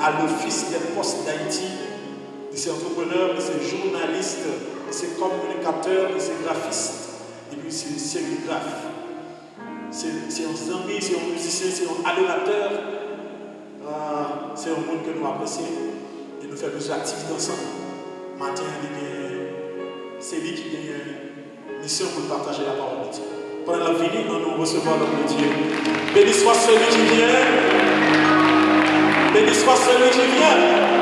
à l'Office des postes d'Haïti. C'est entrepreneur, c'est journaliste, c'est communicateur, c'est graphiste, et puis c'est sérigraphe. C'est un ami, c'est un musicien, c'est un adorateur. C'est un monde que nous apprécions et nous faisons plusieurs activités ensemble. Matin, c'est lui qui a une mission pour partager la parole de Dieu. Pendant la venue, nous recevons l'homme de Dieu. Béni soit celui qui vient. Béni soit celui qui vient.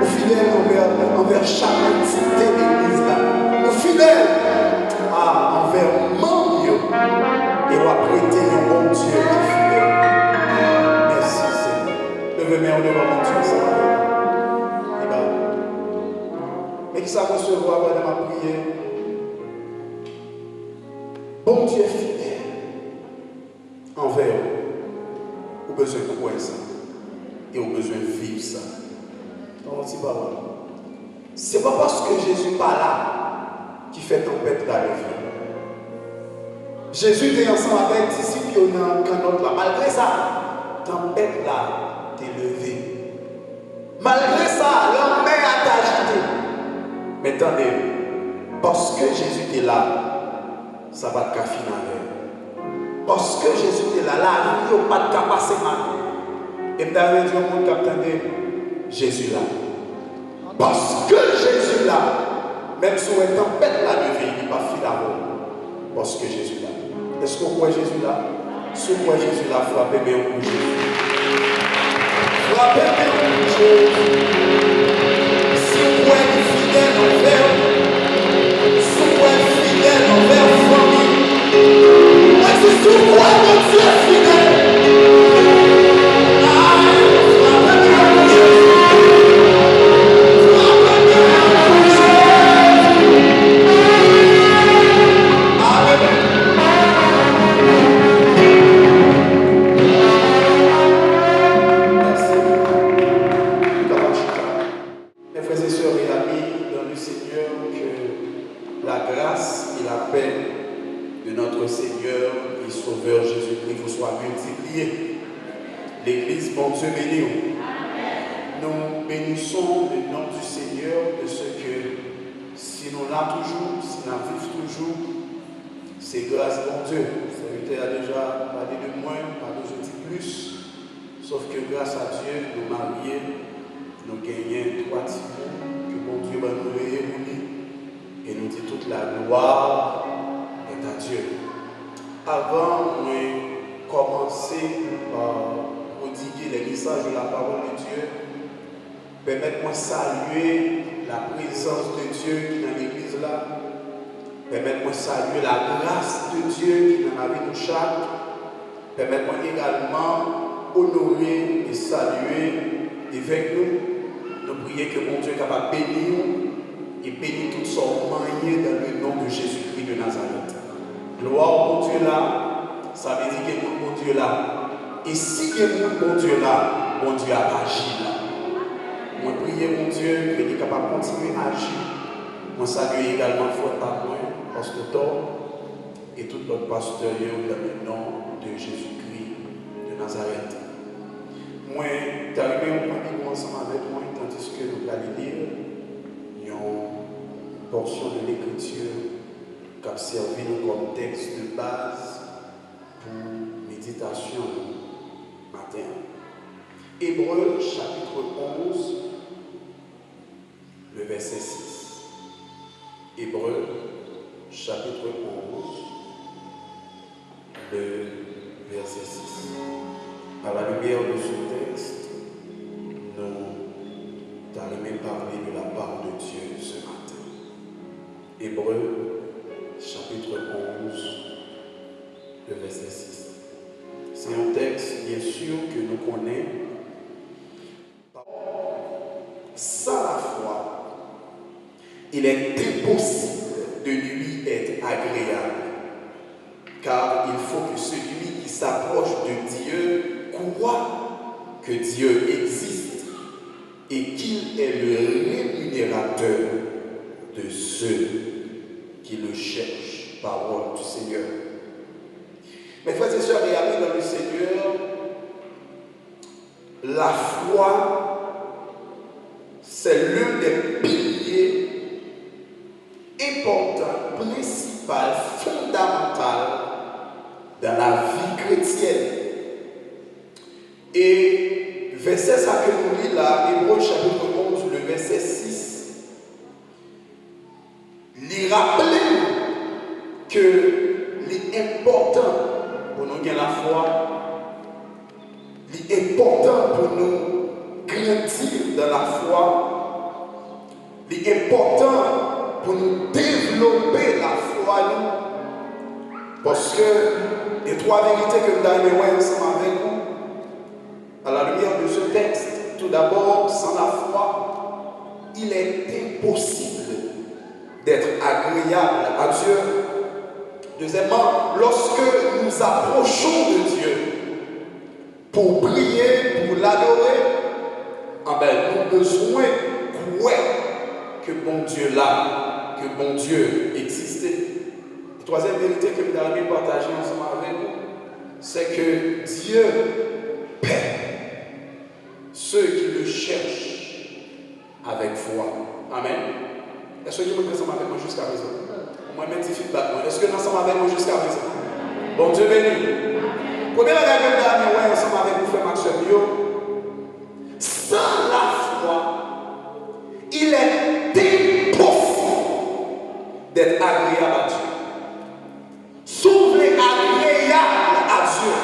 Fidèle envers chaque entité d'église là. Fidèle recevoir pendant ma prière. Bon Dieu est fidèle envers vous. Vous avez besoin de croire ça. Et vous avez besoin de vivre ça. On dit pas voilà. Ce n'est pas parce que Jésus n'est pas là qui fait tempête dans la vie. Jésus était ensemble avec les disciples dans le canot là. Malgré ça, tempête là t'est levée. Malgré ça, la mer a agité. Mais attendez, parce que Jésus était là, ça va te finir. Parce que Jésus était là, la vie n'a pas de passer mal. Et vous avez dit au monde qui Jésus là. Parce que Jésus là, même si on est tempête là de vie, il n'est pas fini là-haut. Parce que Jésus là. Est-ce qu'on voit Jésus là? Si on voit Jésus là, frappez bien au Jésus. Frappez bien au Jésus. Si on voit fidèle envers, si on voit fidèle envers famille, moi si on voit mon Dieu fidèle. L'Église, bon Dieu béni. Nous bénissons le nom du Seigneur de ce que si nous l'avons toujours, si nous vivons toujours, c'est grâce bon Dieu. Le Seigneur a déjà parlé de moins, pas besoin de plus. Sauf que grâce à Dieu, nous mariés, nous gagnons 3 petits que bon Dieu va nous réunir et nous dit toute la gloire est à Dieu. Avant de commencer par prodiguer les messages de la parole de Dieu, permettez-moi de saluer la présence de Dieu qui est dans l'église là. Permettez-moi de saluer la grâce de Dieu qui est dans la vie de chaque. Permettez-moi également honorer et saluer avec nous. Nous prions que mon Dieu est capable de bénir et bénir toutes sortes de manières dans le nom de Jésus-Christ de Nazareth. Gloire au Dieu là, ça veut dire qu'il y a mon Dieu là. Et si il y a mon Dieu là, mon Dieu a agi là. Moi prier mon Dieu qu'il est capable de continuer à agir. Moi salue également Frère Pablo, Pasteur Thor et tout notre pasteur dans le nom de Jésus-Christ de Nazareth. Moi, tu es arrivé au point de ensemble avec moi, tandis que nous allons lire une portion de l'Écriture qui a servi comme texte de base pour méditation matin. Hébreux chapitre 11, le verset 6. Hébreux chapitre 11, le verset 6. À la lumière de ce texte, nous allons parler de la part de Dieu ce matin. Hébreux chapitre 11, le verset 6. C'est un texte, bien sûr, que nous connaissons. Sans la foi, il est impossible de lui être agréable, car il faut que celui qui s'approche de Dieu croit que Dieu existe et qu'il est le rémunérateur de ceux qui le cherchent. Parole du Seigneur. Mes frères et sœurs et amis dans le Seigneur, la foi, c'est l'un des piliers importants, principaux, fondamentaux dans la vie chrétienne. Et verset ça que nous lisons là, Hébreux chapitre 11, le verset 6, lui rappeler que l'important pour nous gagner la foi, l'important pour nous grandir dans la foi, l'important pour nous développer la foi, nous, parce que les 3 vérités que nous allons ensemble avec vous, à la lumière de ce texte, tout d'abord, sans la foi, il est impossible agréable à Dieu. Deuxièmement, lorsque nous approchons de Dieu pour prier, pour l'adorer, nous avons besoin de croire que bon Dieu là, que bon Dieu existait. La troisième vérité que nous allons partager ensemble avec vous, c'est que Dieu paie ceux qui le cherchent avec foi. Amen. Est-ce que vous êtes ensemble avec moi jusqu'à présent? Moi, je mets feedback. Est-ce que nous sommes avec moi jusqu'à présent? Bon Dieu béni. Première chose que nous allons ensemble avec vous, frère Maxime, sans la foi, il est impossible d'être agréable à Dieu. Sauver agréable à Dieu.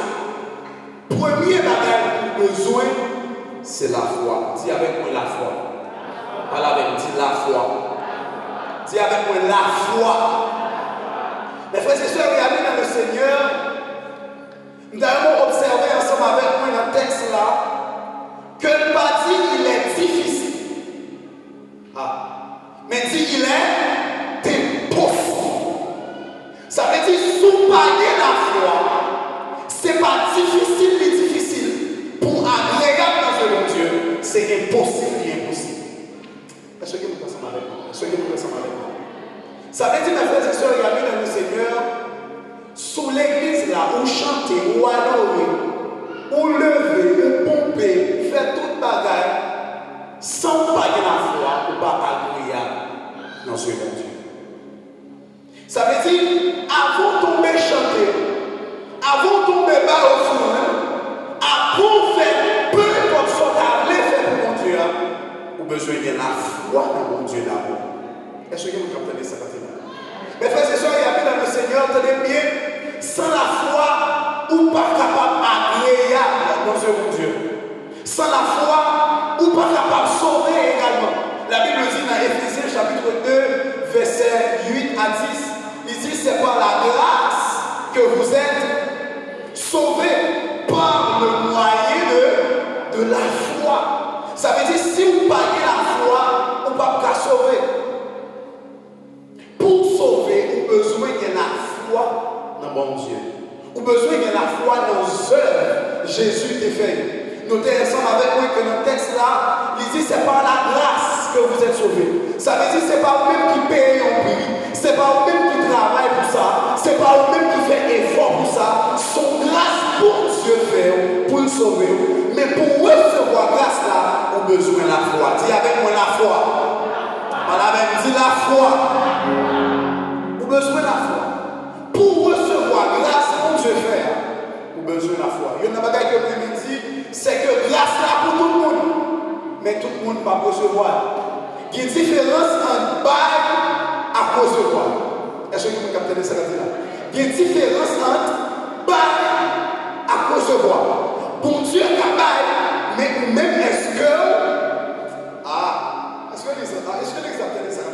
Premier bagage pour besoin, c'est la foi. Dis avec moi la foi. Parle avec moi, dis la foi. Dis avec moi la foi. Mes frères et sœurs, regardez dans le Seigneur. Nous allons observer ensemble avec moi dans le texte là que le bâti il est difficile. Mais dit il est impossible. Ça veut dire soupailler la foi. C'est pas difficile mais difficile. Pour agréable dans ce bon Dieu, c'est impossible et impossible. Est-ce que vous pensez avec moi? Est-ce que vous pensez avec moi? Ça veut dire, mes frères et sœurs, regardez dans le Seigneur, sous l'église là, où chanter, où adorer, où lever, où pomper, faire toute bagaille, sans payer la foi, ou pas agréable dans ce bon Dieu. Ça veut dire, avant de tomber chanter, avant de tomber bas au fond, avant de faire peu importe ce qu'on a fait pour mon Dieu, ou besoin de la foi dans mon Dieu d'abord. Est-ce que vous comprenez ça? Mes frères et sœurs, il y a dans le Seigneur, tenez bien, sans la foi, ou pas capable d'agréable dans ce bon Dieu. Sans la foi, ou pas capable de sauver également. La Bible dit dans Éphésiens chapitre 2, versets 8 à 10, il dit c'est par la grâce que vous êtes sauvés par le moyen de la foi. Ça veut dire si vous payez la foi, vous ne pouvez pas sauver. Pour sauver, vous avez besoin de la foi dans mon Dieu. Vous avez besoin de la foi dans les œuvres Jésus t'a fait. Notez ensemble avec moi que dans le texte là, il dit c'est par la grâce que vous êtes sauvés. Ça veut dire c'est pas vous-même qui payez un prix. C'est pas vous-même qui travaille pour ça. C'est pas vous-même qui fait effort pour ça. Son grâce pour Dieu fait pour le sauver. Mais pour recevoir grâce là, vous avez besoin de la foi. Dis avec moi la foi. Voilà même, dis la foi. Vous avez besoin de la foi. Pour recevoir grâce pour Dieu faire, vous avez besoin de la foi. Il y a une chose que je me dis, c'est que grâce là pour tout le monde. Mais tout le monde ne peut pas recevoir. Il y a une différence entre bail à recevoir. Est-ce que vous captez ça là? Il y a une différence entre bail à recevoir. Bon Dieu est capable, mais même est-ce que l'exemple ça là?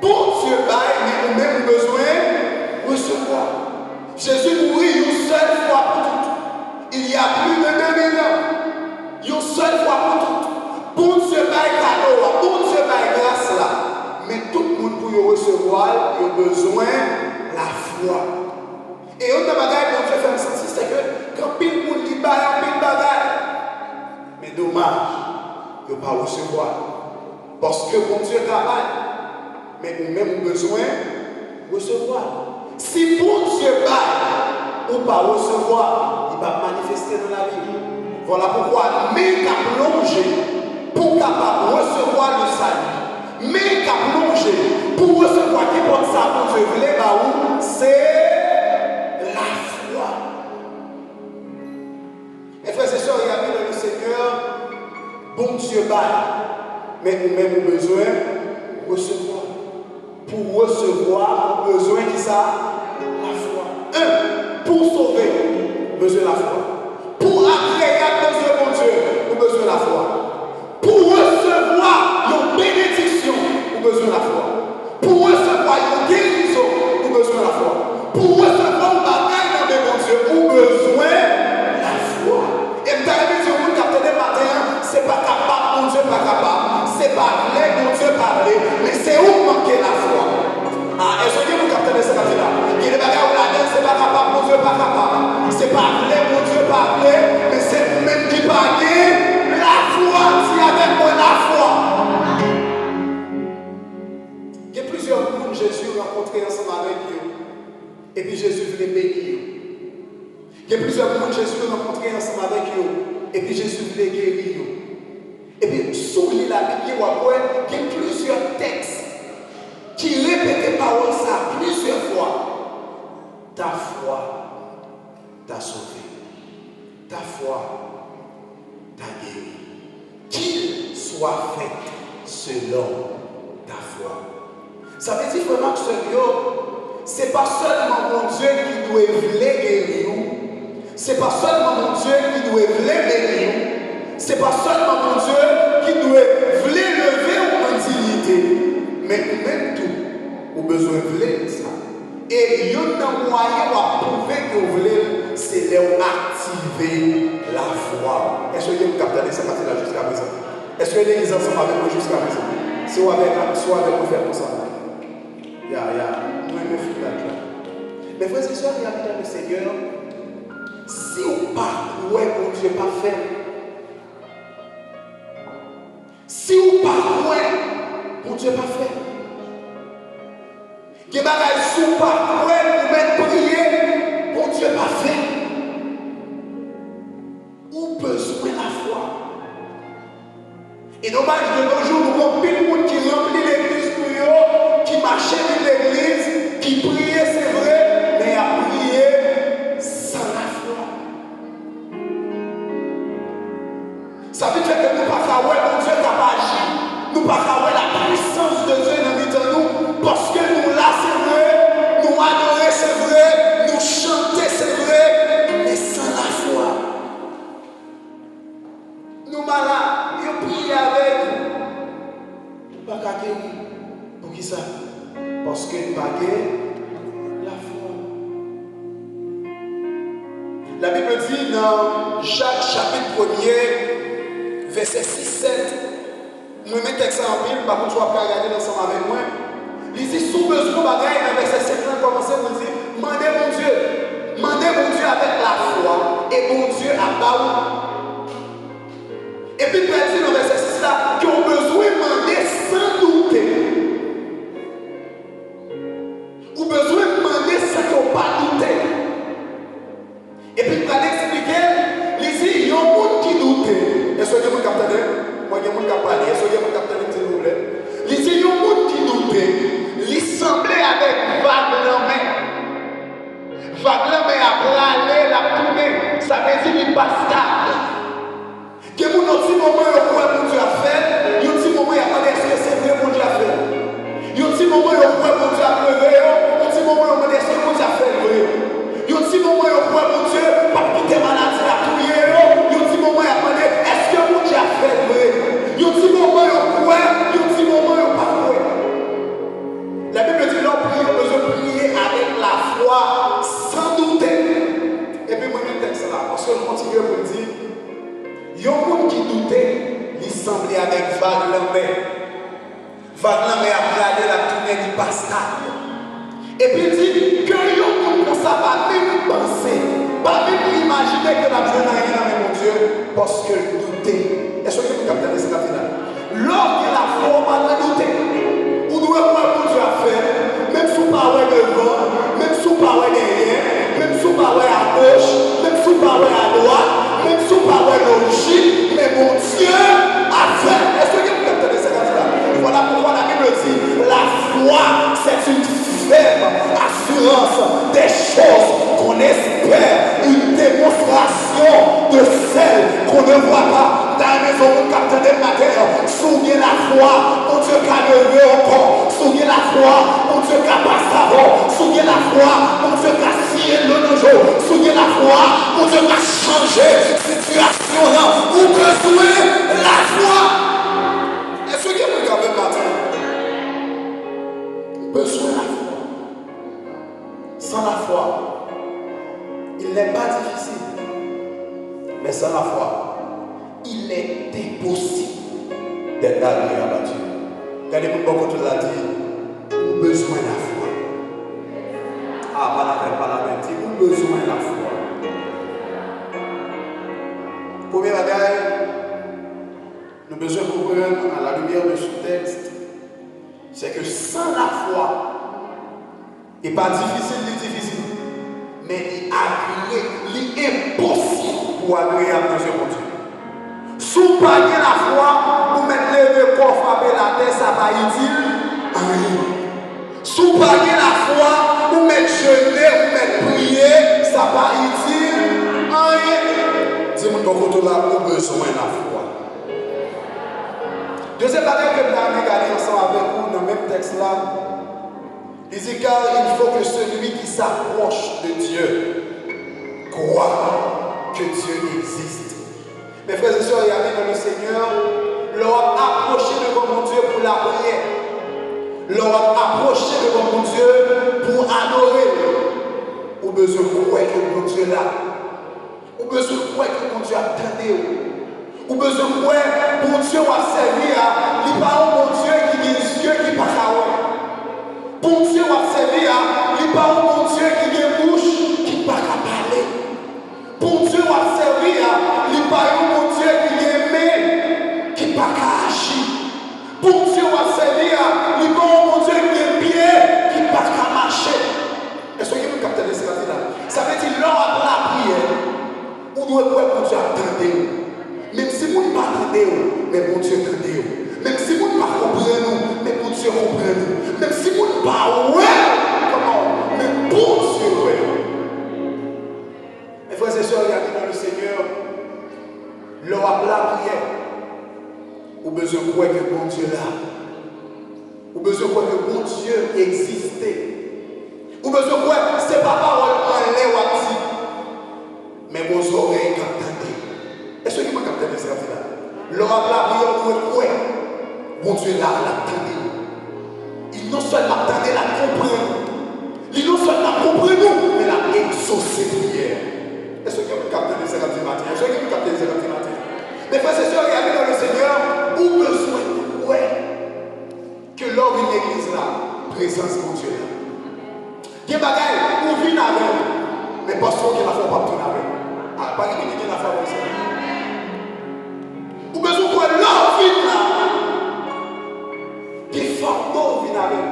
Bon Dieu bail, mais même besoin de recevoir. Jésus mourit une seule fois pour toutes. Il y a plus de 2000 ans. Une seule fois pour toutes. Bon Dieu bail cadeau, bon Dieu bail grâce là. Mais tout le monde pour y recevoir, il a besoin de la foi. Et autre bagaille que Dieu fait me sentir, c'est que quand pile monde qui baille en pile bagaille, mais dommage, il ne pas recevoir. Parce que bon Dieu travaille, mais nous-mêmes avons besoin de recevoir. Si bon Dieu baille, ou pas recevoir, il va manifester dans la vie. Voilà pourquoi, mais qu'à plonger pour capable recevoir le salut. Mais qu'à plonger pour recevoir qui porte ça pour Dieu, c'est la foi. Mes frères et sœurs, regardez dans le Seigneur, bon Dieu baille, mais nous-mêmes avons besoin de recevoir. Pour recevoir, nous avons besoin de ça, la foi. Pour sauver, nous avons besoin de la foi. Pour agréable dans ce bon Dieu, nous avons besoin de la foi. Pour recevoir nos bénédictions, nous avons besoin de la foi. Pour recevoir nos guérisons, nous avons besoin de la foi. Pour recevoir nos bagages dans le bon Dieu, nous avons besoin de la foi. Et vous avez dit, vous captez le matin, c'est pas capable, mon Dieu pas capable. C'est pas vrai, mon Dieu parler, mais c'est où manquer la foi. monde Jésus rencontré ensemble avec eux. Et puis Jésus voulait bénir. Il y a plusieurs monde Jésus rencontré ensemble avec eux. Et puis Jésus voulait guérir. Et puis, sous la Bible, il y a plusieurs textes qui répètent paroles ça plusieurs fois. Ta foi t'a sauvé. Ta foi t'a guéri. Qu'il soit fait selon ta foi. Ça veut dire vraiment que ce n'est pas seulement mon Dieu qui doit guérir. Ce n'est pas seulement mon Dieu qui doit bénir. Ce n'est pas seulement mon Dieu qui doit lever en dignité. Mais même tout, au besoin de ça. Et il y a un moyen pour prouver que vous voulez, c'est d'activer la foi. Est-ce que vous captez ça là jusqu'à présent? Est-ce que l'église ensemble avec moi jusqu'à présent? Si vous avez vous faire comme ça. Nous me fous là. Mais frères et sœurs, il y a dans le Seigneur. Si on parcourt, mon Dieu pas fait. Si on parcourt, mon Dieu pas fait. Qui bagaille sous parcours pour mettre prier, mon Dieu pas fait. Ou besoin la foi. Et dommage de nos jours, nous avons pile de monde qui remplit l'église pour eux, qui marchait dans l'église, qui priait, c'est vrai, mais a prié sans la foi. Ça veut dire que nous ne pouvons pas voir mon Dieu qui a agi, nous ne pouvons pas voir la puissance de Dieu dans nous, parce que nous là, c'est vrai, nous adorer, c'est vrai, nous chanter, c'est vrai, mais sans la foi. Nous malades, nous prions avec nous. Pas qu'à guérir. Pour qui ça? Parce que nous pas la foi. La Bible dit dans Jacques chapitre 1er, verset 6-7, nous mettons texte en Bible, par contre, tu vas regarder ensemble avec moi. Il dit, sous besoin de bagaille, dans verset 5, commencez à dire, demandez mon Dieu avec la foi, et mon Dieu a baou. Et puis, il dit dans verset 6 là, qu'ils ont besoin de demander sans douter. Ou besoin de demander sans qu'ils n'ont pas douté. Et puis, il va expliquer, il dit, il y a un monde qui doute. Est-ce que vous captez? Moi, il y a un monde qui a parlé. Est-ce que vous captez, s'il vous plaît? Il dit, il y a un monde qui doute. Il semblait avec vague la main. Vague la main a pralé, la tournée. Ça veut dire qu'il passe stable. Que mon petit moment, il y a quoi mon Dieu a fait. Il y a un petit moment, il y a est-ce que c'est vrai mon Dieu a fait. Il y a un petit moment, il y a quoi mon Dieu a levé. Il y a un petit moment, il y a est-ce que mon Dieu a fait vrai. Il y a un petit moment, il y a quoi mon Dieu, pas quitter maladie à tout. Il y a un petit moment, il y a est-ce que mon Dieu a fait vrai. Il y a un petit moment, il y a quoi. Il y a un petit moment, il y a pas vrai. La Bible dit l'homme prie, on besoin de prier avec la foi, sans douter. Et puis, moi, je texte là, parce que je continue pour dire, il y a un monde qui doutait, il semblait avec vague la mer. Vague la mer a regardé la tournée du pascal. Et puis, il dit que il y a un monde comme ça, pas même penser, pas même imaginer que la besoin n'a rien avec mon Dieu, parce que douter. Est-ce que vous captez cette finale? Lors de la foi, on va douter. Vous devez voir ce que Dieu a fait, même sous parole devant, même sous parole derrière, même sous parole à gauche, même sous parole à droite, même sous parole logique, mais mon Dieu a fait. Est-ce que vous comprenez cette là? Voilà pourquoi la Bible dit la foi, c'est une ferme assurance des choses qu'on espère, une démonstration de celles qu'on ne voit pas. Dans la maison, vous captez des matins, souvenez la foi, mon Dieu qui a levé encore, souvenez la foi, mon Dieu qui a passé avant, souvenez la foi, mon Dieu qui a scié le jour, souvenez la foi, mon Dieu qui a changé situation, vous besoin la foi. Est-ce que vous regardez le matin? Besoin la foi. Sans la foi, il n'est pas difficile, mais sans la foi, il est impossible d'être agréable à Dieu. Regardez-moi beaucoup de l'a dit, vous avez besoin de la foi. Ah, pas la même, vous avez besoin de la foi. Premier bagage, nous avons besoin de comprendre à la lumière de ce texte, c'est que sans la foi, Et pas difficile, mais il est impossible pour agréable dans ce monde. Si vous parlez la foi, vous mettez le corps frapper la terre, ça va utile. Si vous parlez la foi, vous mettez jeûner, vous mettez prier, ça va utile. Dis-moi ton là, vous besoin de la foi. Deuxième bagage que nous allons regarder ensemble avec vous dans le même texte là. Il dit car il faut que celui qui s'approche de Dieu croit que Dieu existe. Mes frères et sœurs, regardez dans le Seigneur, leur approcher devant mon Dieu pour la prière, leur approcher devant mon Dieu pour adorer. Ou besoin de croire que mon Dieu est là. Ou besoin de croire que mon Dieu attendait. Ou besoin de croire que mon Dieu va servir à il pas mon Dieu qui dit Dieu qui pas à bon Dieu va servir à il pas mon Dieu qui a une bouche qui pas à parler. Bon Dieu va servir à il pas mon Dieu qui a une main qui pas à agir. Bon Dieu va servir à il pas mon Dieu qui a un pied qui pas à marcher. Est-ce que vous captez ce là? Ça veut dire lors de la prière, on doit croire que Dieu attendait. Même si vous ne pas mais bon Dieu attendez. Même si vous ne pas comprenez, mais bon Dieu comprend. Même si vous ne pas comment, mais bon Dieu mes frères et sœurs, regardez dans le Seigneur, leur la prière. Ou besoin de croire que bon Dieu est là. Ou besoin de croire que bon Dieu existait. Ou besoin de croire que ce n'est pas parole en l'air ou à dire, mais vos oreilles captées. Est-ce que vous captez ce là? Leur la prière, vous croire. Bon Dieu là, l'attendez. Il non seulement attendait la comprendre, il non seulement comprend, mais la exaucé prière. Est-ce que vous captez les séraphins matin? Est-ce que vous captez les séraphins matin? Mes frères et sœurs, regardez dans le Seigneur, où besoin de croire que lors d'une église là, présence de Dieu là. Il y a des bagailles où vient avec, mais pas sûr qu'il a fait pas tout avec. Ah, pas qu'il a fait comme ça. Où besoin de croire l'homme vient là. Des fardeaux viennent avec.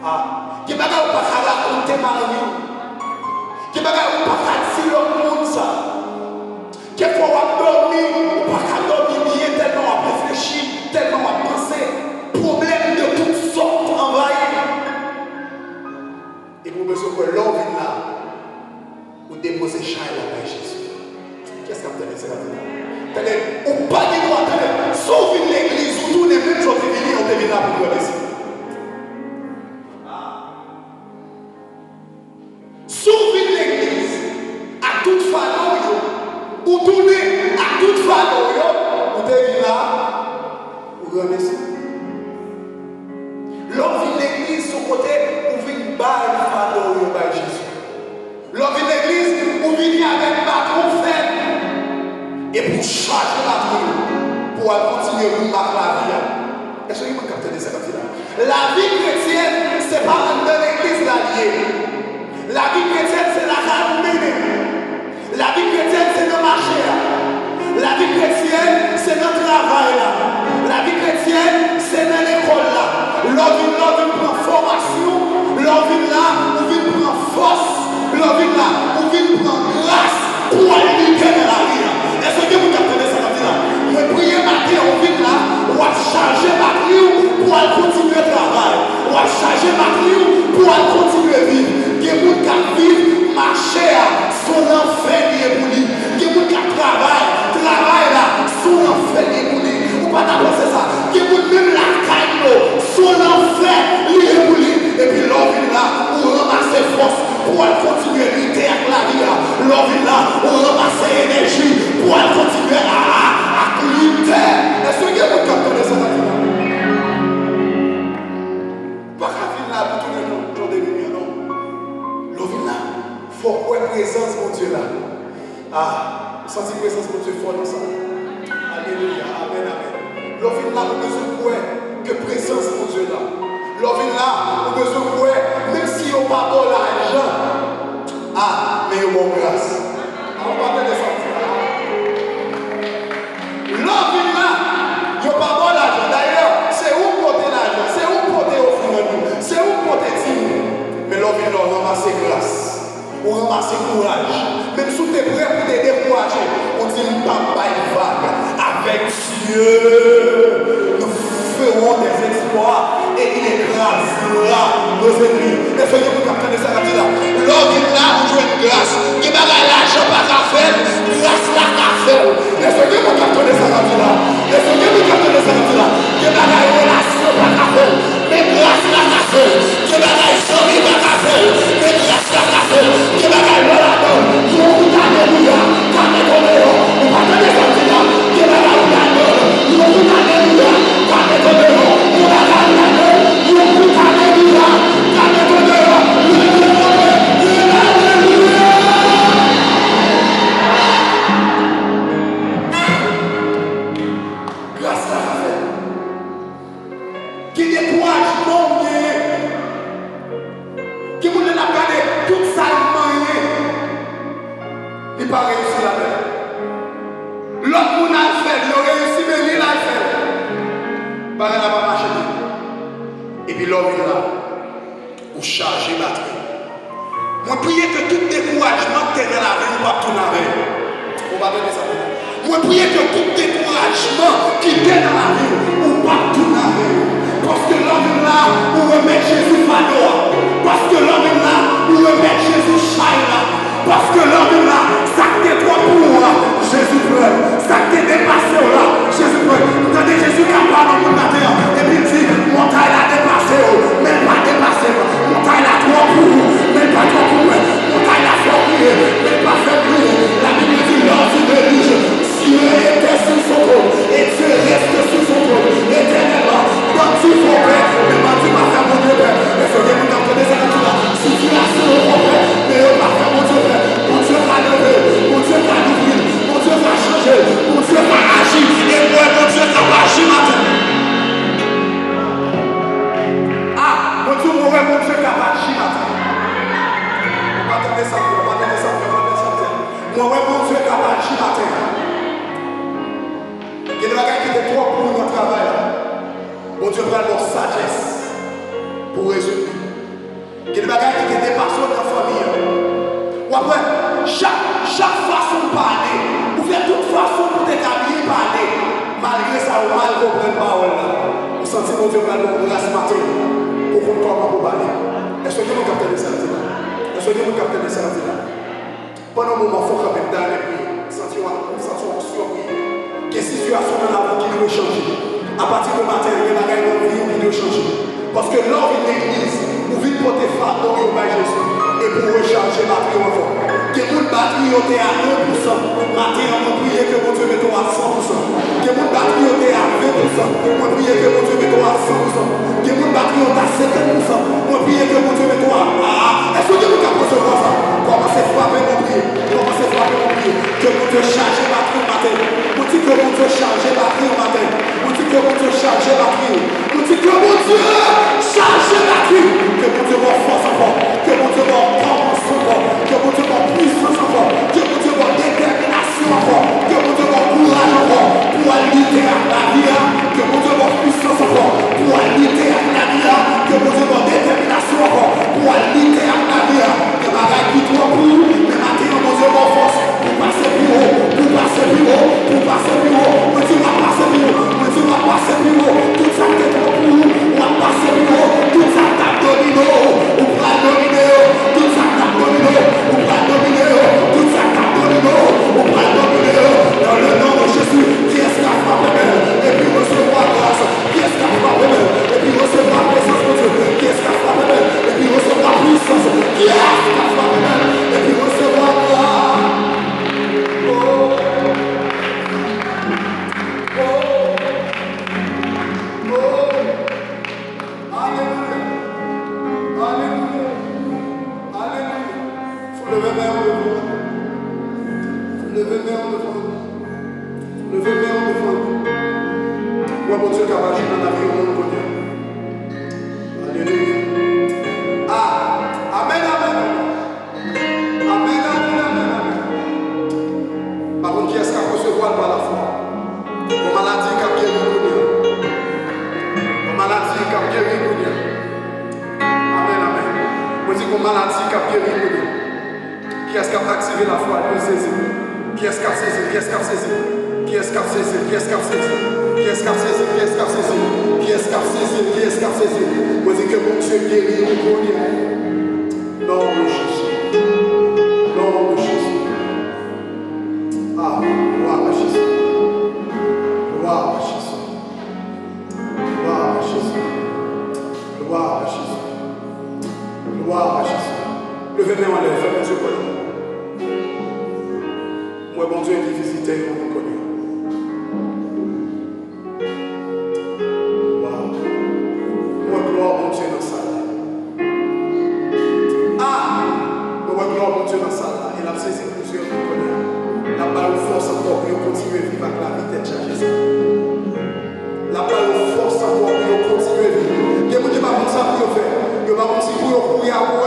Ah, des bagages où pas qu'à raconter Marie. Des bagages où pas qu'à dire le monde ça. Quelquefois on a dormi, ou pas qu'à dormir bien, tellement on a réfléchi, tellement on a pensé. Problèmes de toutes sortes envahis. Et vous besoin que l'homme vienne là, ou déposer chai là bas Jésus. Qu'est-ce que vous avez dit? Ou pas de droit, sauf une église où tous les mêmes gens qui viennent, on devient là pour nous laisser. Sauf une église à toute famille, ou tourner à toute famille, on devient là pour nous laisser. L'homme vient l'église sur côté, ou vient bas une famille par Jésus. L'homme vient l'église, ou vient avec patron fait. Et pour charger la vie, pour continuer à marquer la vie. Est-ce que vous captez ça comme ça? La vie chrétienne, ce n'est pas dans l'église l'allié. La vie chrétienne, c'est la ramenée. La vie chrétienne, c'est le marché. La vie chrétienne, c'est le travail. La vie chrétienne, c'est dans l'école. L'homme prend formation, l'homme là, on vient prendre force, l'homme là, on vient prendre grâce pour aller dans la vie. Est-ce que vous captez ça comme ça? Vous priez matin, on vient là, on va charger ma vie pour continuer le travail. On va charger ma vie pour continuer à vivre. Il y a des gens qui vivent, marcher, son enfer est pour lui. Il y a des gens qui travaillent là, son enfer est pour lui. Vous ne pouvez pas penser ça. Il y a des gens même la caille, son enfer est pour lui. Et puis l'homme est là, pour ramasser force, pour continuer à lutter avec la vie. L'homme est là, pour ramasser énergie, pour continuer à lutter. Est-ce que vous captez ça? Pas qu'à venir là pour tous les jours de lumière, non. L'homme est là, il faut qu'on ait présence, mon Dieu là. Ah, sentir présence, mon Dieu, fort dans ça. Alléluia, amen, amen. L'homme est là, on a besoin de quoi? Que présence, mon Dieu là. L'homme est là, on a besoin de quoi? Même si on n'a pas bon l'argent. Ah, mais on a grâce. On va parler de ça. L'homme est là, il n'y a pas bon l'argent. D'ailleurs, c'est où porter l'argent? C'est où porter offrande? C'est où porter signe? Mais l'homme vient ramasser grâce, ou ramasser courage. Même si tu es prêt pour te décourager, on dit pas une vague. Avec Dieu, nous ferons des exploits et il écrasera nos ennemis. Est-ce que vous captez ça là? L'homme est là pour jouer une grâce. Il va gagner l'argent par la faire, grâce la faire. Est-ce que vous captez ça là? Est-ce que vous captez ça là? Il va gagner relation par la faire, mais grâce la faire. Il va gagner famille par la faire, mais grâce la faire. Il va gagner la donne. Alléluia. Alléluia. Vous captez ça là? Il va gagner la donne. Alléluia. Alléluia. Il va gagner la donne. Alléluia. Grâce à la fête. Qui décourage non bien. Qui voulait la garder toute salement. Il n'a pas réussi la fête. L'autre monde a fait, il a réussi, mais il a fait. Par là, pas marché. Et puis l'homme est là. Pour charger batterie. Moi, prier que tout découragement que tu es dans la vie, ou pas tout la vie. On va donner ça. Moi, prier que tout découragement qui est dans la vie, ou pas tout la vie. Parce que l'homme est là pour remettre Jésus Fanoa. Parce que l'homme est là pour remettre Jésus Shaila. Parce que l'homme est là, ça t'est trop pour moi. Jésus pleure. Ça t'est dépassé là. Jésus pleure. Vous entendez Jésus qui parle dans le matin. Et puis il dit, montagne a dépassé. Mais pas dépassé. Montagne a trop pour vous. Mais pas trop pour moi. Montagne a fait prier. Mais pas fait prier. La Bible dit, lors du déluge, Dieu était sur son trône. Et Dieu reste sur son trône. Éternellement. Quand tu fais paix, mais quand tu vas faire mon Dieu paix. Et ce que vous entendez, c'est que là. Si tu as sur le paix, mais on va faire mon Dieu paix. Mon Dieu va lever. Mon Dieu va l'ouvrir. Mon Dieu va changer. Mon Dieu va agir. Et moi, mon Dieu va agir matin. Ah, mon Dieu, mon Dieu va agir matin. On va attendre ça. On va attendre ça. Mon Dieu va agir matin. Il y a des bagages qui étaient trop pour notre travail. Mon Dieu prend leur sagesse pour résoudre. Il y a des bagages qui étaient dépassés dans la famille. Ou après, chaque façon de parler, ou faire toute façon pour t'établir parler, malgré ça, on mal comprendre parole là. On sentit mon Dieu prend leur grâce matin pour qu'on comment pour parler. Est-ce que vous captez ça là? Est-ce que vous captez ça là? Pendant un moment, il faut quand même dans les prières. Sentir surpris. Quelle situation dans la vie qui doit changer? À partir du matin, il y a des gens qui doivent changer. Parce que l'homme de l'église, vous vivez pour tes fardeaux au bas Jésus et pour recharger la batterie encore. Que votre batterie est à 1%. Matin, on prie que mon Dieu mette à 100%. Que votre batterie est à 20%. On prie que mon Dieu mette à 100%. Que votre batterie est à 50%. On prie que mon Dieu mette à... Est-ce que vous pouvez recevoir ça? Commencez à frapper mon prier. Commencez à frapper mon prier. Que mon Dieu charge la batterie au matin. Vous dites que mon Dieu charge la batterie au matin. Vous dites que mon Dieu charge la batterie. Vous dites que mon Dieu charge la batterie. Que mon Dieu va force encore. Que mon Dieu va force encore. Que mon Dieu va puissance encore. Que mon Dieu va détermination encore. Que mon Dieu va courage encore. Pour lutter avec la vie. Que mon Dieu va puissance encore. Pour lutter avec la vie. Que mon Dieu va détermination encore. Pour lutter avec la vie. Que ma vie qui toi pour. Mais maintenant mon Dieu va force. Pour passer plus haut. Pour passer plus haut. Pour passer plus haut. Mon Dieu va passer plus haut. Mon Dieu va passer plus haut. Tout ça qui est trop pour nous. On va passer plus haut. Tout ça qui est domino. On va dominer. Tout ça qui est domino. On va dominer. Tout ça qui est domino. On va dominer. Dans le nom de Jésus. Qui est-ce qui a frappé? Et puis recevoir grâce. Qui est-ce qui a frappé? Et puis recevoir présence de Dieu. Qui est-ce qui a frappé? Et puis recevoir puissance. Qui est-ce qui a frappé? Et puis recevoir grâce. Mon Dieu, qui a agi dans la vie, on nous connaît. Alléluia. Amen, amen. Amen, amen, amen, amen. Par contre, qui est-ce qui a recevoir par la foi? Aux maladies qui ont guéri, aux maladies qui ont guéri. Amen, amen. Moi, Moi, je dis qu'on maladie qui a guéri. Qui est-ce qui a activé la foi? Qui est-ce qui a saisi? Qui est-ce qui a saisi? Qui est-ce qui a saisi? Qui est-ce qui a saisi? Qui est-ce qui a saisi? Qui est-ce qui a saisi? Qui est-ce qui a saisi? Qui est-ce qui a saisi? Moi, je dis que mon Dieu guérit au premier. Non, Jésus. Non, Jésus. Ah, gloire à Jésus. Gloire à Jésus. Gloire à Jésus. Gloire à Jésus. Gloire à Jésus. Levez-moi en l'air, faites mon Dieu connu. Moi, bon Dieu, qui visitait, on vous connaît. Wow. Moi, gloire, mon Dieu, dans sa vie. Ah! Moi, gloire, mon Dieu, dans sa vie. Il a saisi plusieurs, on connaît. La balle force encore pour continuer à vivre avec la vie tête chargée. La balle force encore pour continuer à vivre. Il y a des gens qui ne savent pas pour faire. Il y a des gens qui ne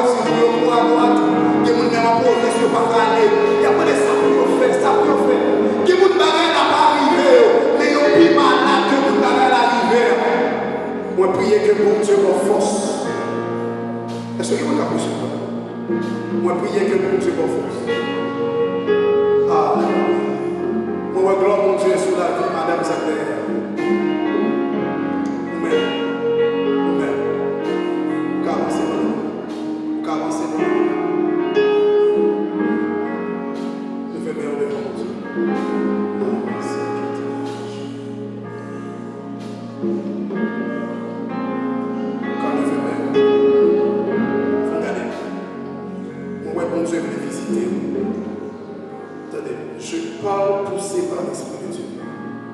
savent pas pour à droite. Il y a des gens qui ne savent pas pour aller. Il y a des gens qui faire, ça pour faire. Il y a des gens qui n'a pas arrivé. Mais il y a plus malade que vous n'avez arrivé. Moi, prier que mon Dieu me force. Est-ce que vous avez compris ça? Moi, prier que mon Dieu me force. Ah, moi, gloire mon Dieu sur la vie, Madame Zachary. Amen. Amen. Vous avancez maintenant. Vous avancez maintenant. Je fais bien devant mon Dieu. Quand je fais bien, regardez. Moi, mon Dieu me visiter. Attendez, je parle poussé par l'Esprit de Dieu.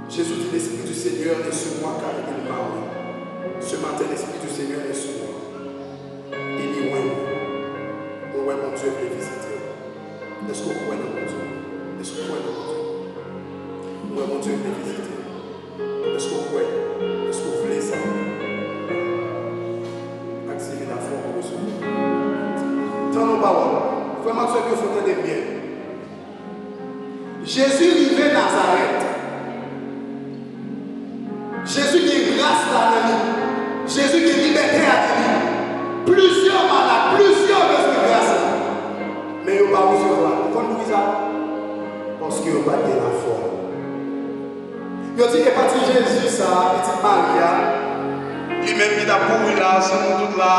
Jésus dit l'Esprit du Seigneur est sur moi car il parle. Ce matin, l'Esprit du Seigneur est sur moi. Il dit oui. Mon Dieu veut visiter. Est-ce que vous croyez dans mon Dieu? Est-ce que vous croyez dans mon Dieu? Mon Dieu veut visiter. Est-ce que vous croyez? Est-ce que vous voulez ça? Activez la foi pour vous. Tant nos paroles. Vraiment, ce que vous entendez bien. Jésus vivait à Nazareth. Jésus qui est grâce à la vie. Jésus qui est liberté à la vie. Plusieurs malades, plusieurs besoins de grâce. Mais il n'y a pas recevoir. Pourquoi ça? Parce qu'il n'y a pas de la foi. Il dit que parti Jésus, ça, petite Maria, lui-même qui a pourri là, c'est nous tous là,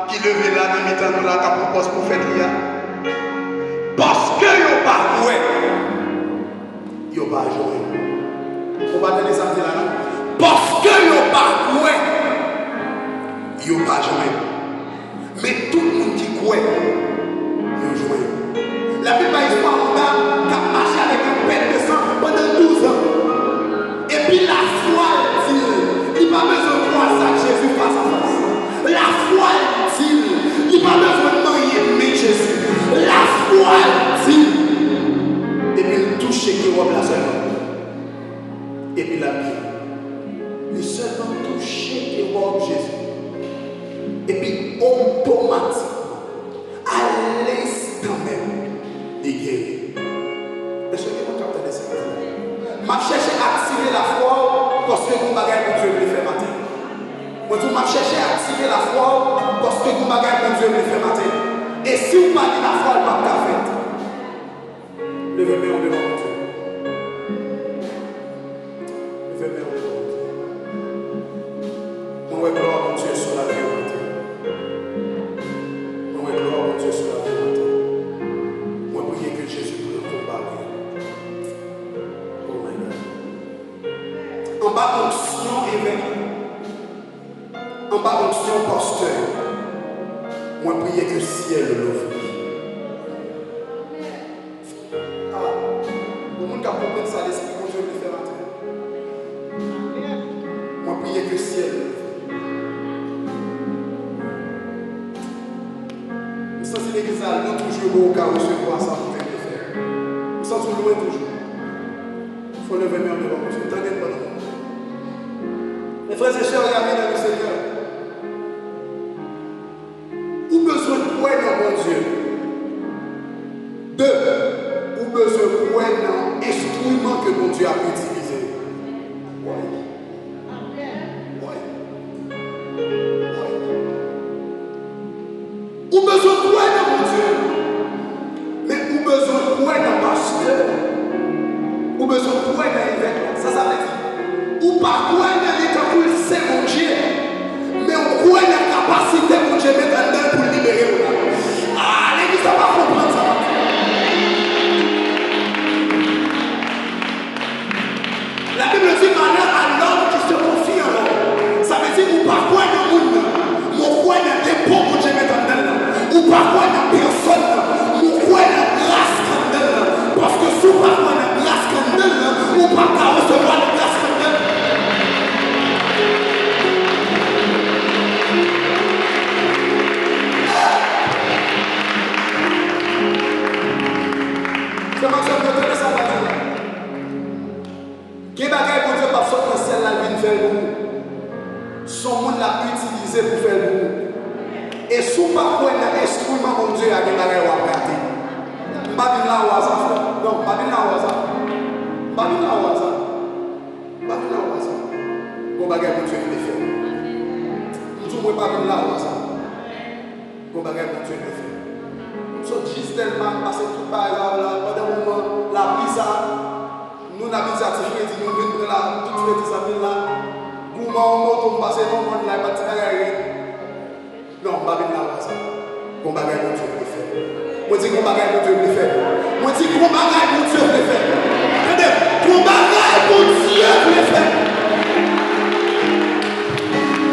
qui levait là, dans le temps là, qui propose pour faire là. Parce qu'il n'y a pas de il n'y a pas de jouer. On va donner ça là. Parce qu'il n'y a pas de il n'y a pas de jouer. Mais tout le monde qui croit, il a joué. La Bible a histoire d'un gars qui a marché avec un père de sang pendant 12 ans. Et puis la foi dit, il n'a pas besoin de croire ça que Jésus face à face. La foi dit, il n'a pas besoin de marier Jésus. La foi dit. Et puis il touche qui robe la seulement. Et puis la Bible. Il seulement touche qui robe Jésus. Et puis automatiquement, à l'instant même, il guérit. Est-ce que vous captez ça? Je cherche à activer la foi parce que vous bagage que Dieu veut faire matin. Moi, je cherche à activer la foi parce que vous bagage que Dieu veut faire matin. Et si vous n'avez pas la foi, elle ne va pas faire. Levez-moi devant mon Dieu. Levez-moi devant mon Dieu. Mon gloire, mon Dieu, sur la vie au matin. Mon gloire, mon Dieu, sur la vie au matin. Moi, priez que Jésus prenne le combat. Oh my God. En bas, onction évêque. En bas, onction pasteur. Moi, priez que le ciel l'ouvre. Ça, l'esprit de Dieu le fait matin. Moi, priez que le ciel. Nous sommes l'église à nous toujours au cas où recevoir ça pour le faire. Nous sommes loin toujours. Il faut lever mes mains devant Dieu. Tenez le bon. Mes frères et sœurs, regardez dans le Seigneur. Ou besoin de quoi dans mon Dieu? Deux, ou besoin de quoi dans instrument que mon Dieu a utilisé. Oui. Oui. Oui. Ou besoin de quoi dans mon Dieu? Mais ou besoin de quoi dans pasteur? Ou besoin de quoi dans l'évêque? Ça veut dire. Ou pas quoi dans l'état pour c'est mon Dieu. Mais on croit dans la capacité pour Dieu mettre en dedans pour libérer. Ah, l'église va pas comprendre ça. La Bible dit malheur à l'homme qui se confie en l'homme. Ça veut dire ou pas quoi dans le monde. Mon quoi dans des dépôt pour Dieu mettre en dedans. Ou pas quoi dans personne. Mon quoi dans grâce en dedans. Parce que si ou pas quoi dans grâce en dedans, ou pas qu'à recevoir la grâce en dedans. Comment ça peut être ça va dire? Quel bagage pour Dieu parce que celle là vient faire pour nous. Son monde l'a utilisé pour faire pour nous. Et sous pas quoi un instrument mon Dieu a des bagages à prater. Pas de là au hasard. Non, pas de là au hasard. Pas de là au hasard. Pas de là au hasard. Bon bagage pour Dieu le faire. Nous ne pas de là au hasard. Bon bagage pour Dieu le faire. So juste tellement parce que tout par exemple là pendant un moment la pizza nous n'a pizza c'est dit nous venons là tout fait ça là gourmand moto passer non monde là pas tirer non pas venir là ça bon bagage pour Dieu le faire moi dis bon bagage pour Dieu le faire moi dis bon bagage pour Dieu le faire attendez bon bagage pour Dieu le faire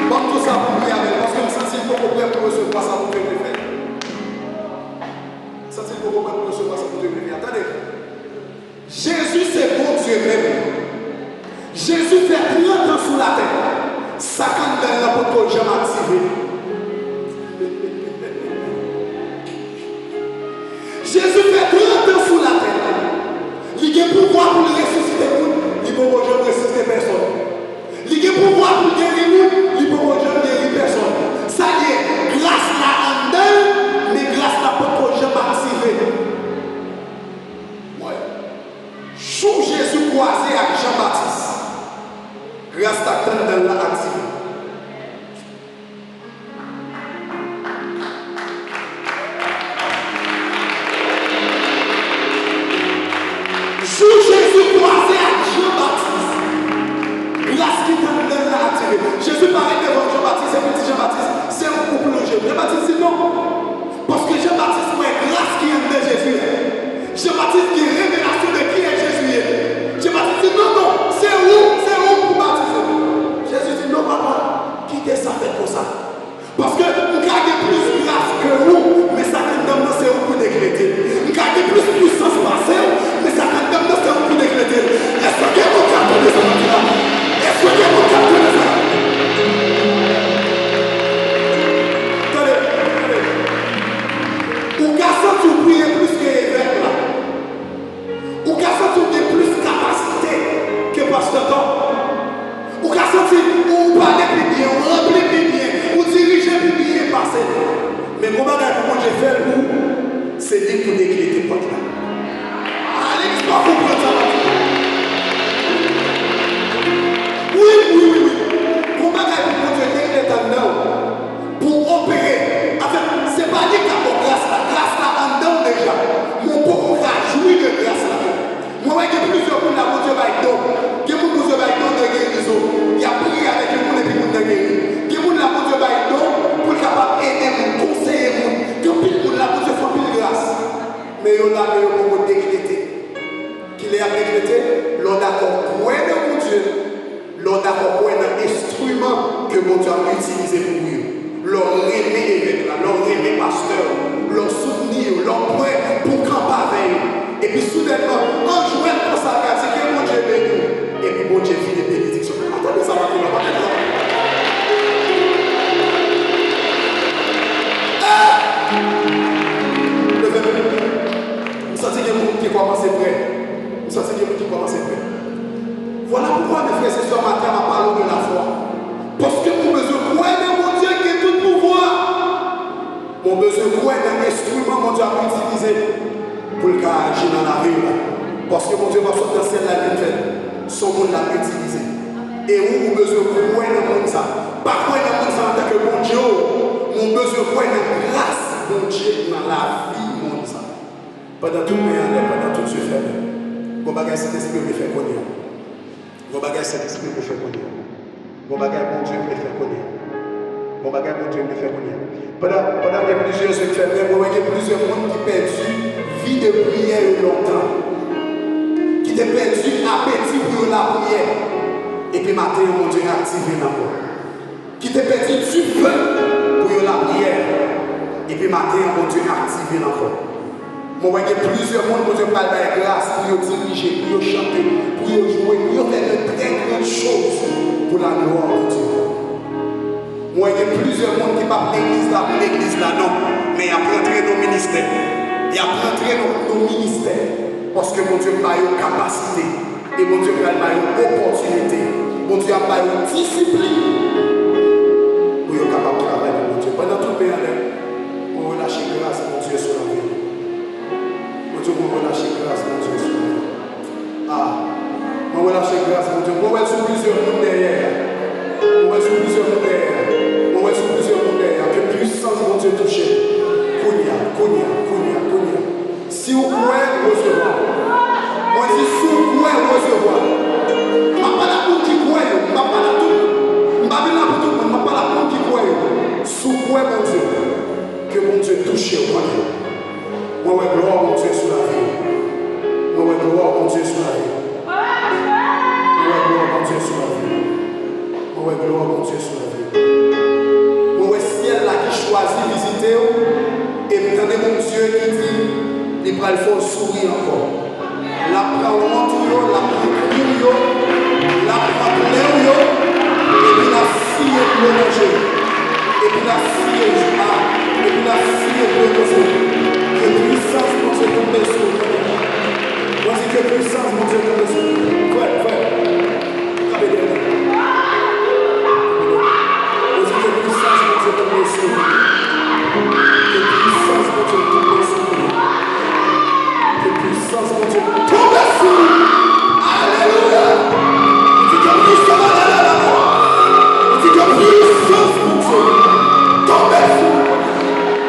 bon tout ça pour lui avec parce que nous sentons qu'il faut prêt pour recevoir ça pour Dieu le faire. Ça c'est pour recevoir ça pour Dieu le faire. Attendez. Jésus c'est bon Dieu même. Jésus fait 30 ans sous la terre. Ça quand dans la porte que j'aime activer. Jésus fait 30 ans sous la terre. Il a pouvoir pour ressusciter tout. Il ne peut jamais ressusciter personne. Il a pouvoir pour guérir tout. Il ne peut jamais guérir personne. Ça y est, grâce là en dedans, mais grâce là pour que j'aime activer. Ouais. Sous Jésus croisé avec Jean-Baptiste. Grâce à temps dans la activé. Sous Jésus croisé avec Jean-Baptiste. Grâce qui t'a dans la activé. Jésus paraît devant Jean-Baptiste et petit Jean-Baptiste. C'est un couple logé. Jean-Baptiste dit non. Parce que Jean-Baptiste voit grâce qui est de Jésus. Jean-Baptiste qui est révélation de qui est Jésus. Jean-Baptiste dit non, non, c'est où pour baptiser. Jésus dit non, papa, quittez ça, faites pour ça. Parce que vous gardez plus grâce que vous, mais ça condamne c'est un coup d'éclater. Vous gardez plus puissance passée, mais ça condamne c'est un coup d'éclater. Est-ce que vous captez ça maintenant? Est-ce que vous captez ça? Ou qu'à ça tu pries plus que l'évêque là. Ou qu'à ça tu as plus capacité que pasteur Tom. Ou qu'à ça tu parles plus bien, ou remplis plus bien, ou diriger plus bien passé. Mais comment j'ai fait pour c'est lui pour déclencher tes potes là. Allez, tu vas comprendre ça. Oui. Comment j'ai déclenché ta main pour opérer. C'est pas dit qu'à mon grâce là en dedans déjà. Mon pauvre a joui de grâce là. Moi, il y a plusieurs personnes là, mon Dieu va être don. Il y a mon Dieu va être don de guérison. Il y a prié avec le monde et puis le monde de guérir. Il y a mon là, mon Dieu va être don pour être capable d'aider mon conseiller mon. Il y a mon là, mon Dieu fait plus grâce. Mais il y a là, il y a mon décrété. Qu'il est à décréter, l'on d'accord point de mon Dieu. L'on d'accord point d'un instrument que mon Dieu a utilisé pour lui. Leur aimer évêque, leur aimer pasteur, leur soutenir, leur prêt pour camper avec. Et puis soudainement, en jouant pour ça, c'est que mon Dieu bénit. Et puis mon Dieu vit des bénédictions. Attendez, ça va tout là-bas. Vous sentez qu'il y a des gens qui commencent à prêt. Vous sentez qu'il y a des gens qui commencent à prêt. Voilà pourquoi mes frères et sœurs matin m'a parlé de la foi. Parce que mon besoin de croire dans mon Dieu qui est tout pouvoir. Mon besoin de croire dans l'instrument mon Dieu a utilisé pour le cas agir dans la rue. Parce que mon Dieu va sortir dans celle-là qui fait. Son monde l'a utilisé. Et où mon besoin de croire dans mon ça. Pas croire dans mon ça en tant que mon Dieu. Mon besoin de croire dans la grâce Pendant tout pendant tout ce fait, mon bagage Saint-Esprit me fait connaître. Mon bagage Saint-Esprit me fait connaître. Mon bagage mon Dieu me fait connaître. Mon bagage mon Dieu me fait connaître. Pendant que plusieurs se ferment, moi il y a plusieurs monde qui perdu vie de prière longtemps. Qui t'a perdu appétit pour la prière. Et puis matin, mon Dieu est activé dans moi. Qui t'a perdu du feu pour la prière. Et puis matin, mon Dieu est activé dans moi. Moi, il y a plusieurs monde, mon Dieu, parle de grâce pour diriger, pour chanter, pour jouer, pour faire de très grandes choses pour la gloire de Dieu. Moi, il y a plusieurs monde qui parlent de l'église là, non. Mais il y a rentré nos ministères. Il y a rentré nos ministères. Parce que mon Dieu a une capacité. Et mon Dieu a une opportunité. Mon Dieu a une discipline. Pour être capable de travailler avec mon Dieu. Pendant tout le pays, on relâche grâce, mon Dieu, sur la vie. Mon Dieu, on relâche grâce, mon Dieu, sur la vie. On relâche grâce, mon Dieu. On va sur plusieurs mondes derrière. On va sur plusieurs mondes derrière. On va sur plusieurs mondes derrière. Que puissance, mon Dieu, touche. Kounia. Si vous pouvez recevoir. Moi, si vous pouvez recevoir. Je ne parle pas pour qui croit. Je ne parle pas pour tout. Je ne parle pas pour tout. Je ne parle pas pour qui croit. Si vous pouvez, mon Dieu. Que mon Dieu touche. Moi, gloire, mon Dieu, sur la vie. Moi, gloire, mon Dieu, sur la vie. Moi, gloire, mon Dieu, sur la vie. Moi, gloire, mon Dieu, sur la vie. Moi, ciel là qui choisit visiter. Et vous entendez mon Dieu qui dit, il va le faire sourire encore. La prend honte, la prend pour la prend pour et puis la fille pour manger. Et puis la fille et puis la fille pour manger. Que puissance mon Dieu tombe sur nous. Voici que puissance mon Dieu tombe sur nous. Voici que puissance mon Dieu tombe sur nous. Que puissance mon Dieu tombe sur nous. Que puissance mon Dieu tombe sur nous. Alléluia. C'est que puissance mon Dieu tombe sur nous.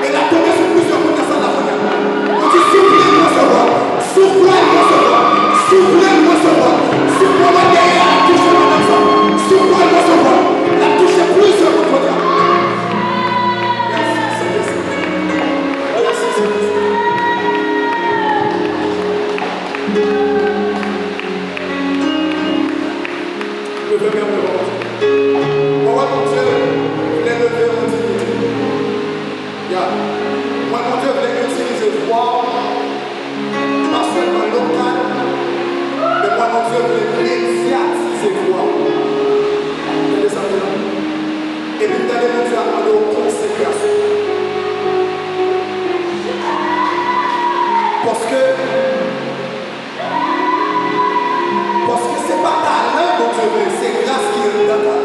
Et la tombe sur plusieurs monde dans la manière. On dit soufflez le recevoir. Soufflez le recevoir. Soufflez le recevoir. Soufflez le derrière la touche de l'enfant. Soufflez le recevoir. La touche plusieurs monde. Moi, mon Dieu voulait utiliser foi, pas seulement local, mais moi, mon Dieu voulait médiatiser foi. Et puis, d'aller, mon Dieu a demandé aux consécrations. Parce que c'est pas talent, mon Dieu, c'est grâce qui est dans ta.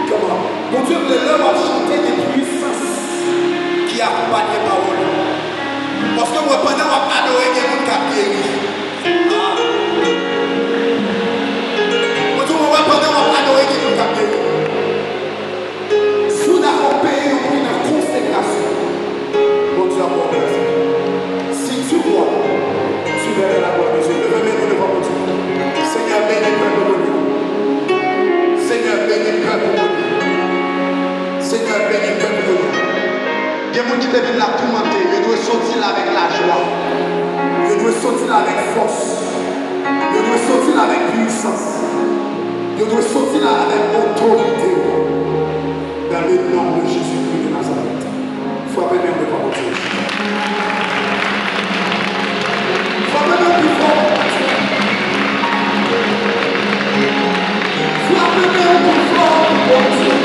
Comment? Mon Dieu voulait leur chanter des puissances qui accompagnent les paroles. Parce que moi, pendant qu'on va adorer, il y a des gens qui ont guéri. Mon Dieu, pendant qu'on va adorer, il y a des gens qui ont guéri. Si nous avons payé au prix de consécration, mon Dieu a bon œuvre. Si tu crois, tu verras la gloire de Dieu. Levez-nous devant mon Dieu. Seigneur, bénis le peuple de Dieu. Seigneur, bénis le peuple de Dieu. Seigneur, bénis le peuple de Dieu. Il y a des gens qui deviennent la tourmenter. Ils doivent sortir là avec la joie. Ils doivent sortir là avec force. Ils doivent sortir là avec puissance. Ils doivent sortir là avec autorité. Dans le nom de Jésus-Christ de Nazareth. Frappez bien devant mon Dieu. Frappez bien plus fort. Frappez bien plus fort, mon Dieu.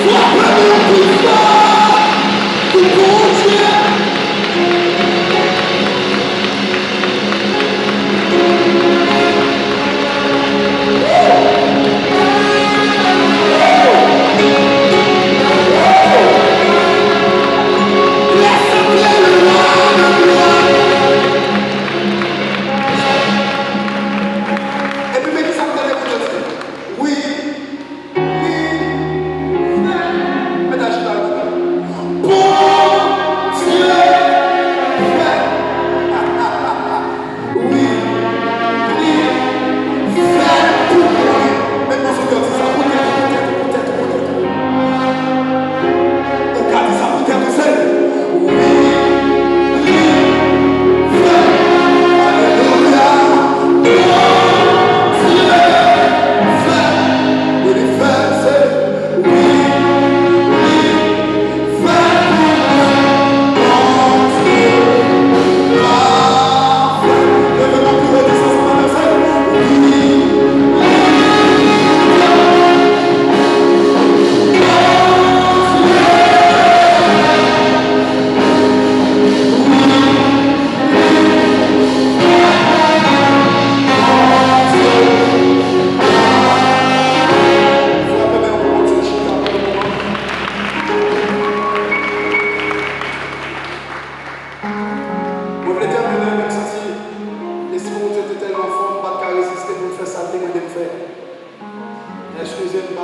Frappez bien plus fort, mon Dieu. Et puis, mais ça me donne oui,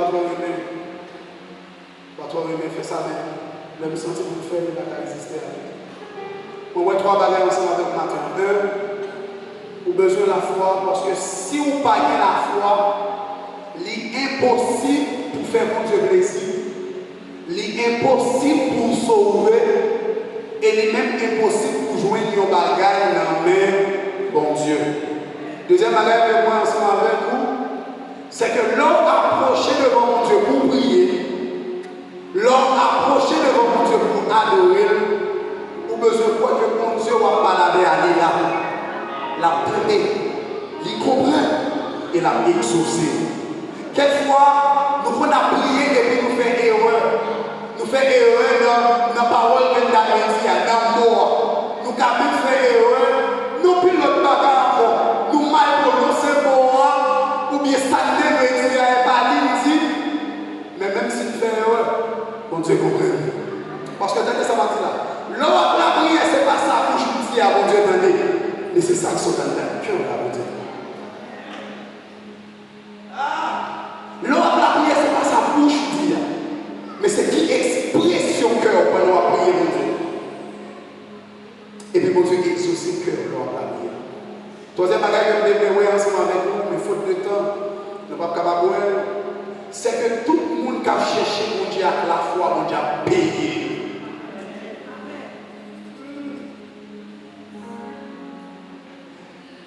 pas trop aimer. Pas trop aimer, fais ça même. Le me sentir pour faire, il n'a qu'à résister à lui. On voit trois bagages ensemble avec matin. Vous avez besoin de la foi, parce que si vous n'avez pas la foi, il est impossible pour faire mon Dieu plaisir. Il est impossible pour sauver. Et il est même impossible pour jouer un bagage dans la main, bon Dieu. Deuxième bagage que moi ensemble avec vous, c'est que l'homme approché devant mon Dieu pour prier, l'homme approché devant mon Dieu pour adorer, ou besoin de quoi que mon Dieu va pas aller là, la prier, il comprend et la exaucer. Quelquefois, nous pouvons prier et puis nous faire erreur. Nous faisons erreur dans la parole que nous avons dit, dans le mot. Nous avons fait erreur, nous puis notre bagage encore. Nous mal prononcé mot, ou bien ça ne veut dire pas dit. Mais même si nous faisons erreur, bon Dieu comprend. Parce que dans ça va dire là, l'homme la prière, ce n'est pas ça pour je dis à bon Dieu donner. Mais c'est ça qui sont dans le cœur là, bon Dieu. L'homme la prière, ce n'est pas ça pour je dis. Mais c'est qui expression cœur pour nous prier mon Dieu. Et puis mon Dieu exauce le cœur pour la prière. Troisième bagage que nous devons voir ensemble avec nous, mais faute de temps, nous ne sommes pas capables de voir, c'est que tout le monde qui a cherché mon Dieu à la foi, mon Dieu a payé.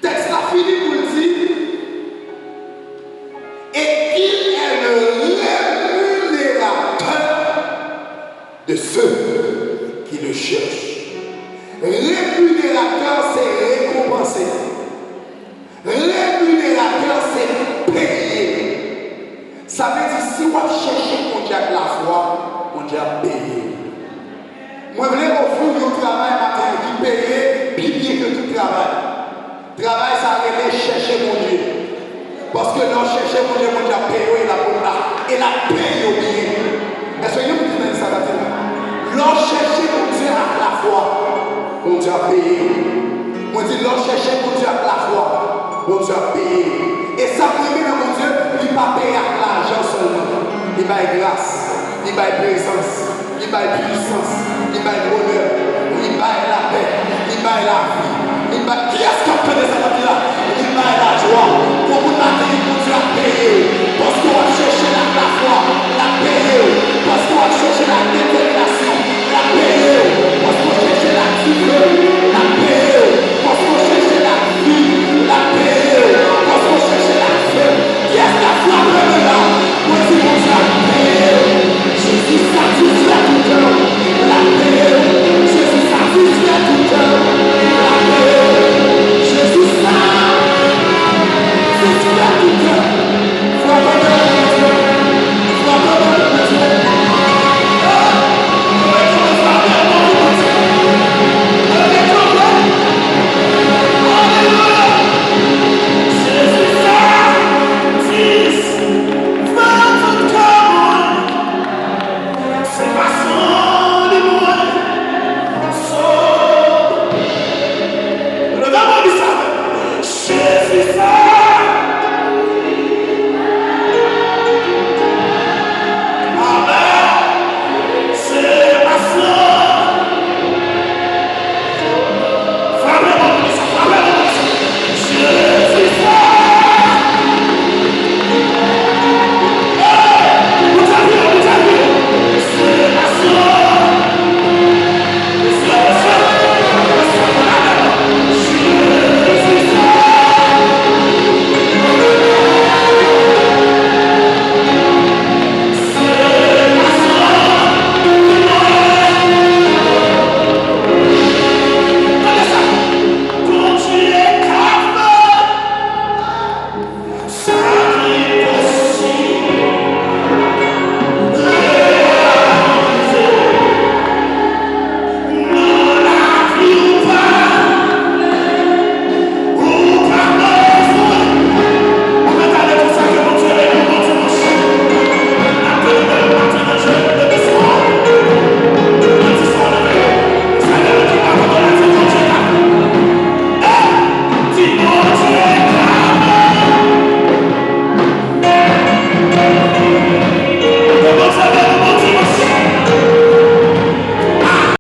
Texte a fini pour le dire. Et il est le rémunérateur de ceux qui le cherchent. Rémunérateur, c'est récompensé. Rémunérateur, c'est payé. Ça veut dire si on cherche mon Dieu avec la foi, mon Dieu a payé. Moi, je voulais offrir au travail matin qui paye plus bien que tout travail. Travail, ça veut dire chercher mon Dieu. Parce que l'on cherche mon Dieu a payé, il a payé au bien. Est-ce que vous dites ça là? L'on cherche mon Dieu avec la foi, mon Dieu a payé. Moi, je dis l'on cherche mon Dieu avec la foi, mon Dieu a payé. Et ça, pour aimer mon Dieu, il ne va pas payer avec l'argent seulement. Il va y grâce, il va y présence, il va y puissance, il va y bonheur, il va y la paix, il va y la vie. Qui est-ce qui a fait de ça là? Il va y la joie. Pour vous matin, mon Dieu a payé.